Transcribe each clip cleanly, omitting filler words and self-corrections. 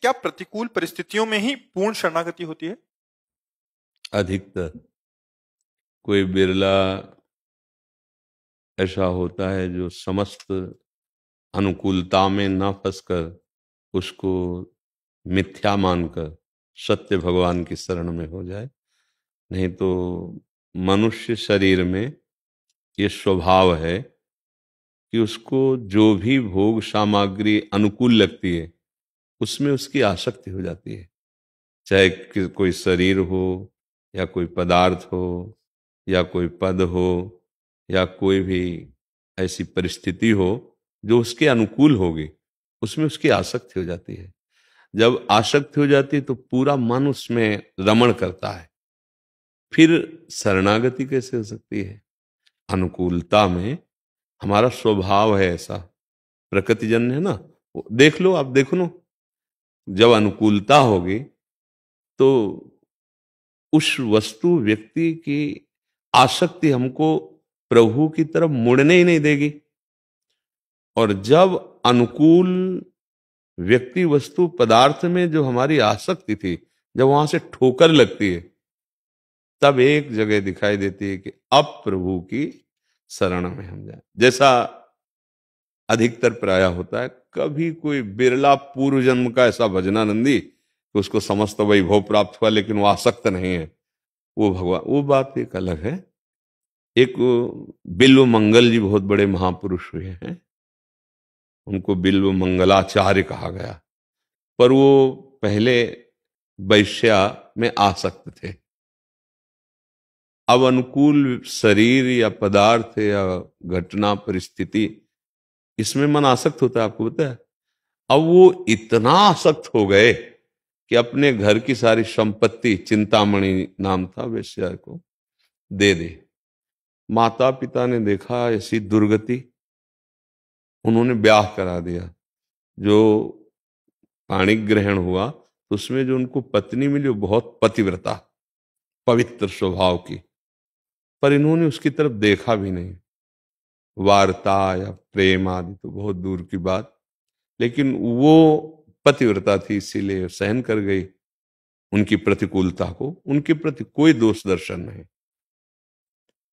क्या प्रतिकूल परिस्थितियों में ही पूर्ण शरणागति होती है? अधिकतर कोई बिरला ऐसा होता है जो समस्त अनुकूलता में न फंसकर उसको मिथ्या मानकर सत्य भगवान की शरण में हो जाए। नहीं तो मनुष्य शरीर में ये स्वभाव है कि उसको जो भी भोग सामग्री अनुकूल लगती है उसमें उसकी आसक्ति हो जाती है। चाहे कोई शरीर हो या कोई पदार्थ हो या कोई पद हो या कोई भी ऐसी परिस्थिति हो जो उसके अनुकूल होगी, उसमें उसकी आसक्ति हो जाती है। जब आसक्ति हो जाती है तो पूरा मन उसमें रमण करता है। फिर शरणागति कैसे हो सकती है? अनुकूलता में हमारा स्वभाव है ऐसा, प्रकृतिजन्य है ना। देख लो, आप देखो ना, जब अनुकूलता होगी तो उस वस्तु व्यक्ति की आसक्ति हमको प्रभु की तरफ मुड़ने ही नहीं देगी। और जब अनुकूल व्यक्ति वस्तु पदार्थ में जो हमारी आसक्ति थी, जब वहां से ठोकर लगती है, तब एक जगह दिखाई देती है कि अब प्रभु की शरण में हम जाए। जैसा अधिकतर प्राय होता है, कभी कोई बिरला पूर्व जन्म का ऐसा भजनानंदी कि उसको समस्त वैभव प्राप्त हुआ लेकिन वो आसक्त नहीं है, वो भगवान, वो बात एक अलग है। एक बिल्व मंगल जी बहुत बड़े महापुरुष हुए हैं, उनको बिल्व मंगलाचार्य कहा गया, पर वो पहले वैश्या में आसक्त थे। अब अनुकूल शरीर या पदार्थ या घटना परिस्थिति, इसमें मन आसक्त होता है, आपको पता है। अब वो इतना आसक्त हो गए कि अपने घर की सारी संपत्ति, चिंतामणि नाम था वैश्या को, दे दे। माता पिता ने देखा ऐसी दुर्गति, उन्होंने ब्याह करा दिया। जो पाणिक ग्रहण हुआ तो उसमें जो उनको पत्नी मिली वो बहुत पतिव्रता, पवित्र स्वभाव की, पर इन्होंने उसकी तरफ देखा भी नहीं। वार्ता या प्रेम आदि तो बहुत दूर की बात, लेकिन वो पतिव्रता थी इसीलिए सहन कर गई उनकी प्रतिकूलता को। उनके प्रति कोई दोष दर्शन नहीं।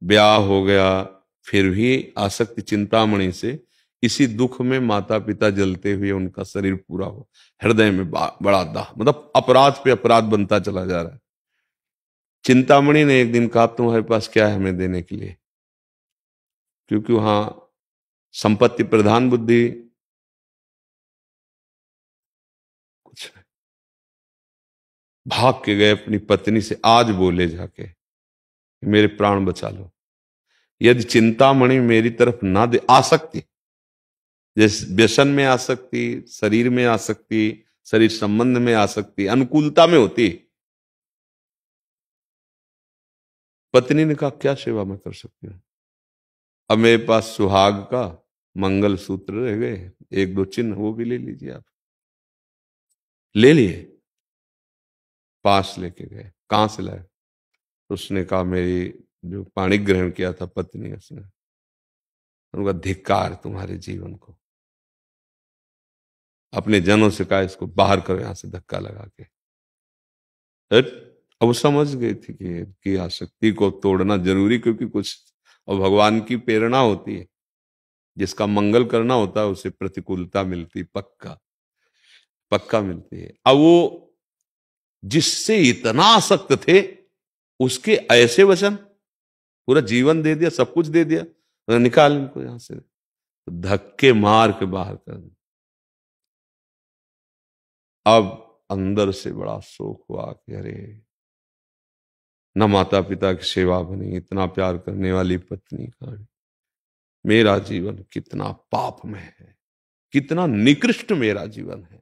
ब्याह हो गया, फिर भी आसक्ति चिंतामणि से, इसी दुख में माता पिता जलते हुए उनका शरीर पूरा हो, हृदय में बड़ा दाह, मतलब अपराध पे अपराध बनता चला जा रहा है। चिंतामणि ने एक दिन कहा, तुम्हारे पास क्या है हमें देने के लिए? क्योंकि वहां संपत्ति प्रधान बुद्धि कुछ है। भाग के गए अपनी पत्नी से, आज बोले जाके मेरे प्राण बचा लो। यदि चिंतामणि मेरी तरफ ना दे, आसक्ति, जैसे व्यसन में आसक्ति, शरीर में आसक्ति, शरीर संबंध में आसक्ति अनुकूलता में होती। पत्नी ने कहा, क्या सेवा मैं कर सकती हूँ? अब मेरे पास सुहाग का मंगल सूत्र रह गए, एक दो चिन्ह, वो भी ले लीजिए आप। ले लिए, पास लेके गए। कहां से लाए? तो उसने कहा, मेरी जो पाणिक ग्रहण किया था पत्नी, उसने, उनका धिक्कार तुम्हारे जीवन को। अपने जनों से कहा, इसको बाहर करो यहां से धक्का लगा के। अब वो समझ गई थी कि आसक्ति को तोड़ना जरूरी, क्योंकि कुछ और भगवान की प्रेरणा होती है, जिसका मंगल करना होता है उसे प्रतिकूलता मिलती, पक्का पक्का मिलती है। अब वो जिससे इतना आसक्त थे, उसके ऐसे वचन, पूरा जीवन दे दिया, सब कुछ दे दिया, निकाल इनको यहां से, धक्के मार के बाहर कर दिया। अब अंदर से बड़ा शोक हुआ कि अरे, न माता पिता की सेवा बनी, इतना प्यार करने वाली पत्नी का, मेरा जीवन कितना पाप में है, कितना निकृष्ट मेरा जीवन है।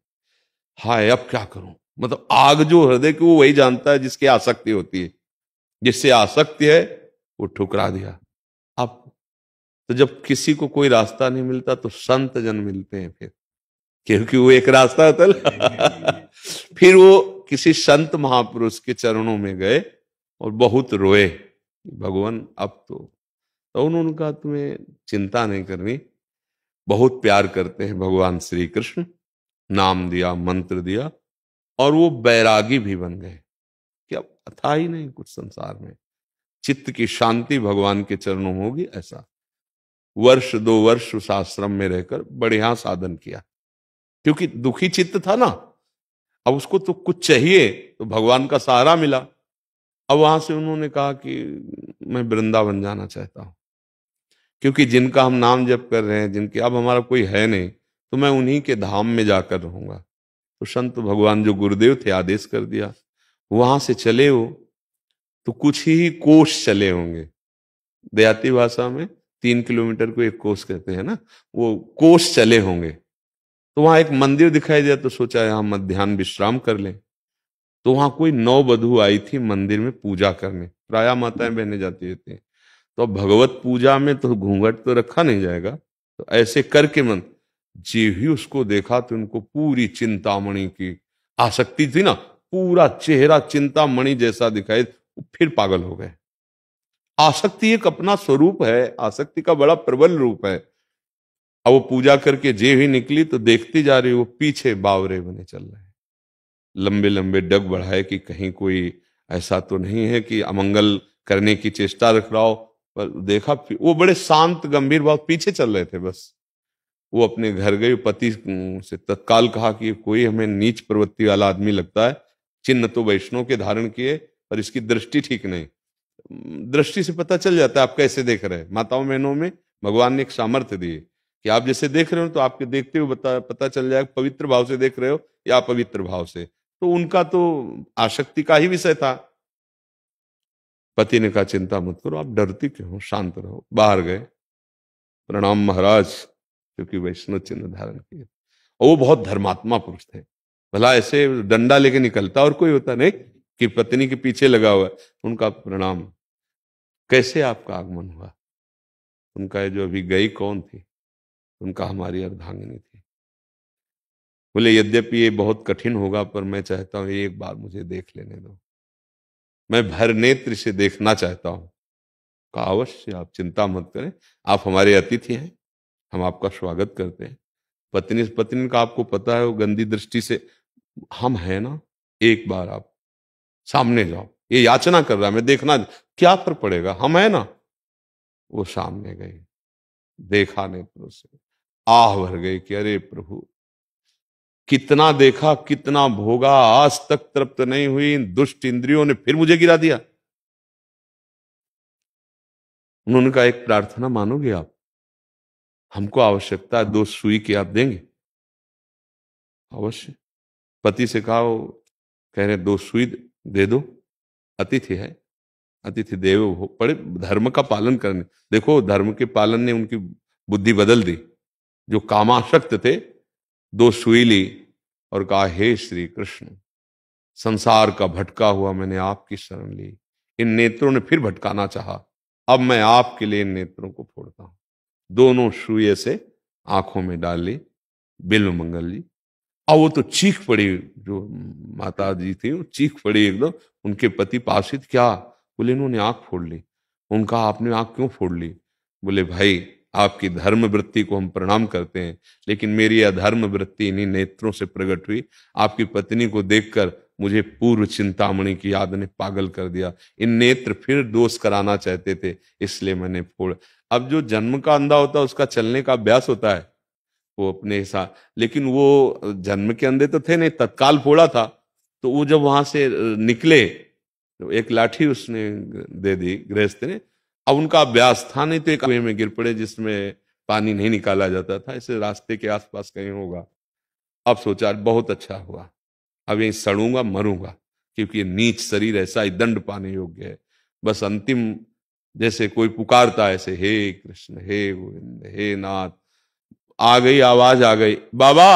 हाय, अब क्या करूं? मतलब आग जो हृदय की, वो वही जानता है जिसकी आसक्ति होती है। जिससे आसक्ति है वो ठुकरा दिया। अब तो जब किसी को कोई रास्ता नहीं मिलता तो संत जन मिलते हैं फिर, क्योंकि वो एक रास्ता होता है। फिर वो किसी संत महापुरुष के चरणों में गए और बहुत रोए, भगवान अब तो उन्होंने कहा, तुम्हें चिंता नहीं करनी, बहुत प्यार करते हैं भगवान श्री कृष्ण, नाम दिया, मंत्र दिया, और वो बैरागी भी बन गए कि अब था ही नहीं कुछ संसार में, चित्त की शांति भगवान के चरणों में होगी। ऐसा वर्ष 2 वर्ष उस आश्रम में रहकर बढ़िया साधन किया, क्योंकि दुखी चित्त था ना, अब उसको तो कुछ चाहिए, तो भगवान का सहारा मिला। अब वहां से उन्होंने कहा कि मैं वृंदावन जाना चाहता हूं, क्योंकि जिनका हम नाम जप कर रहे हैं, जिनके अब हमारा कोई है नहीं, तो मैं उन्हीं के धाम में जाकर रहूंगा। तो संत भगवान जो गुरुदेव थे आदेश कर दिया, वहां से चले हो तो कुछ ही कोस चले होंगे, देहाती भाषा में 3 किलोमीटर को 1 कोस कहते हैं ना, वो कोस चले होंगे। तो वहां एक मंदिर दिखाई दिया, तो सोचा यहां मध्याह्न विश्राम कर लें। तो वहां कोई 9 वधू आई थी मंदिर में पूजा करने, प्रायः माताएं बहने जाती रहती हैं। तो अब भगवत पूजा में तो घूंघट तो रखा नहीं जाएगा, तो ऐसे करके मन जी ही उसको देखा तो उनको पूरी चिंतामणि की आसक्ति थी ना, पूरा चेहरा चिंतामणि जैसा दिखाई, फिर पागल हो गए। आसक्ति एक अपना स्वरूप है, आसक्ति का बड़ा प्रबल रूप है। अब वो पूजा करके जे ही निकली तो देखती जा रही, वो पीछे बावरे बने चल रहे हैं, लंबे लंबे डग बढ़ाए कि कहीं कोई ऐसा तो नहीं है कि अमंगल करने की चेष्टा रख रहा हो। पर देखा वो बड़े शांत गंभीर भाव पीछे चल रहे थे। बस वो अपने घर गए, पति से तत्काल कहा कि कोई हमें नीच प्रवृत्ति वाला आदमी लगता है, चिन्ह तो वैष्णव के धारण किए पर इसकी दृष्टि ठीक नहीं। दृष्टि से पता चल जाता है आप कैसे देख रहे हैं। माताओं बहनों में भगवान ने एक सामर्थ्य दी है कि आप जैसे देख रहे हो तो आपके देखते हुए पता चल जाएगा पवित्र भाव से देख रहे हो या अपवित्र भाव से। तो उनका तो आसक्ति का ही विषय था। पति ने कहा चिंता मत करो, आप डरती क्यों हो, शांत रहो। बाहर गए, प्रणाम महाराज, क्योंकि वैष्णव चिन्ह धारण किए। और वो बहुत धर्मात्मा पुरुष थे, भला ऐसे डंडा लेके निकलता और कोई होता नहीं कि पत्नी के पीछे लगा हुआ। उनका प्रणाम, कैसे आपका आगमन हुआ? उनका जो अभी गई कौन थी? उनका हमारी अर्धांगिनी थी। बोले यद्यपि ये बहुत कठिन होगा पर मैं चाहता हूं एक बार मुझे देख लेने दो, मैं भर नेत्र से देखना चाहता हूं। कहा अवश्य, आप चिंता मत करें, आप हमारे अतिथि हैं, हम आपका स्वागत करते हैं। पत्नी का आपको पता है वो गंदी दृष्टि से, हम हैं ना, एक बार आप सामने जाओ, ये याचना कर रहा है, मैं देखना, क्या फर्क पड़ेगा, हम है ना। वो सामने गए, देखा नेत्रों से, आह भर गई कि अरे प्रभु, कितना देखा कितना भोगा, आज तक तृप्त नहीं हुई इन दुष्ट इंद्रियों ने फिर मुझे गिरा दिया। उन्होंने कहा एक प्रार्थना मानोगे आप? हमको आवश्यकता है 2 सुई की, आप देंगे? अवश्य। पति से कहा, वो कह रहे 2 सुई दे दो, अतिथि है, अतिथि देव हो, बड़े धर्म का पालन करने। देखो धर्म के पालन ने उनकी बुद्धि बदल दी। जो कामाशक्त थे, 2 सुई ली और कहा हे श्री कृष्ण, संसार का भटका हुआ मैंने आपकी शरण ली, इन नेत्रों ने फिर भटकाना चाहा, अब मैं आपके लिए इन नेत्रों को फोड़ता हूं। दोनों सुई से आंखों में डाल ली, बिल्व मंगल जी। अब वो तो चीख पड़ी, जो माता जी थी वो चीख पड़ी एकदम। उनके पति पास ही, क्या? बोले इन्होंने आंख फोड़ ली। उनका आपने आंख क्यों फोड़ ली? बोले भाई आपकी धर्म वृत्ति को हम प्रणाम करते हैं, लेकिन मेरी अधर्म वृत्ति इन्हीं नेत्रों से प्रकट हुई। आपकी पत्नी को देखकर मुझे पूर्व चिंतामणि की याद ने पागल कर दिया। इन नेत्र फिर दोष कराना चाहते थे, इसलिए मैंने फोड़। अब जो जन्म का अंधा होता है उसका चलने का अभ्यास होता है, वो अपने हिसाब, लेकिन वो जन्म के अंधे तो थे नहीं, तत्काल फोड़ा था। तो वो जब वहां से निकले तो एक लाठी उसने दे दी गृहस्थ ने। अब उनका अभ्यास था नहीं, तो एक कुएं में गिर पड़े जिसमें पानी नहीं निकाला जाता था, इसे रास्ते के आसपास कहीं होगा। अब सोचा बहुत अच्छा हुआ, अब यहीं सड़ूंगा मरूंगा, क्योंकि ये नीच शरीर ऐसा ही दंड पाने योग्य है। बस अंतिम जैसे कोई पुकारता है ऐसे, हे कृष्ण हे गोविंद हे नाथ। आ गई आवाज, आ गई, बाबा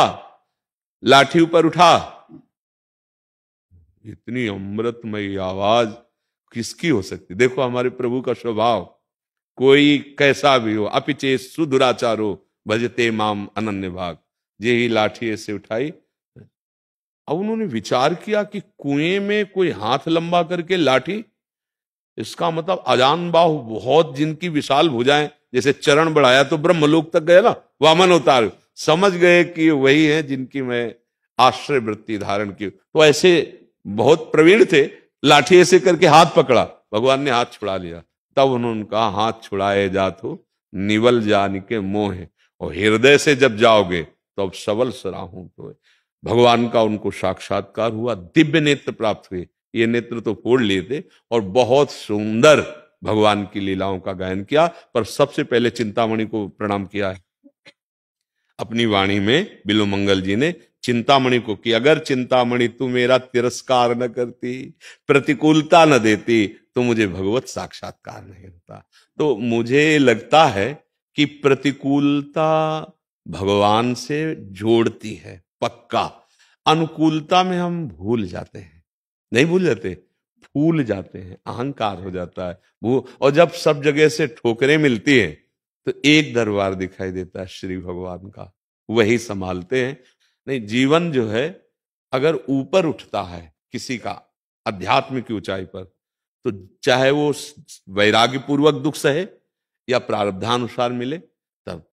लाठी ऊपर उठा। इतनी अमृतमयी आवाज किसकी हो सकती? देखो हमारे प्रभु का स्वभाव, कोई कैसा भी हो, अपिचे सुदुराचारो भजते माम अनन्य भाग। ये ही लाठी ऐसे उठाई। अब उन्होंने विचार किया कि कुएं में कोई हाथ लंबा करके लाठी, इसका मतलब अजान बाहु बहुत, जिनकी विशाल भुजाएं, जैसे चरण बढ़ाया तो ब्रह्मलोक तक गए ना, वामन अवतार। समझ गए कि वही है जिनकी मैं आश्रय वृत्ति धारण की। तो ऐसे बहुत प्रवीण थे, लाठी ऐसे करके हाथ पकड़ा, भगवान ने हाथ छुड़ा लिया। तब उन्होंने कहा हाथ छुड़ाए जातो निवल जान के मोह, और हृदय से जब जाओगे तो अब सबल सराहूं। तो भगवान का उनको साक्षात्कार हुआ, दिव्य नेत्र प्राप्त हुए। ये नेत्र तो फोड़ लिए थे और बहुत सुंदर भगवान की लीलाओं का गायन किया। पर सबसे पहले चिंतामणि को प्रणाम किया है अपनी वाणी में बिल्वमंगल जी ने चिंतामणि को कि अगर चिंतामणि तू मेरा तिरस्कार न करती, प्रतिकूलता न देती, तो मुझे भगवत साक्षात्कार नहीं होता। तो मुझे लगता है कि प्रतिकूलता भगवान से जोड़ती है पक्का। अनुकूलता में हम भूल जाते हैं, नहीं भूल जाते, भूल जाते हैं, अहंकार हो जाता है वो। और जब सब जगह से ठोकरें मिलती हैं तो एक दरबार दिखाई देता है श्री भगवान का, वही संभालते हैं। नहीं, जीवन जो है अगर ऊपर उठता है किसी का अध्यात्म की ऊंचाई पर, तो चाहे वो वैराग्य पूर्वक दुख सहे या प्रारब्धानुसार मिले, तब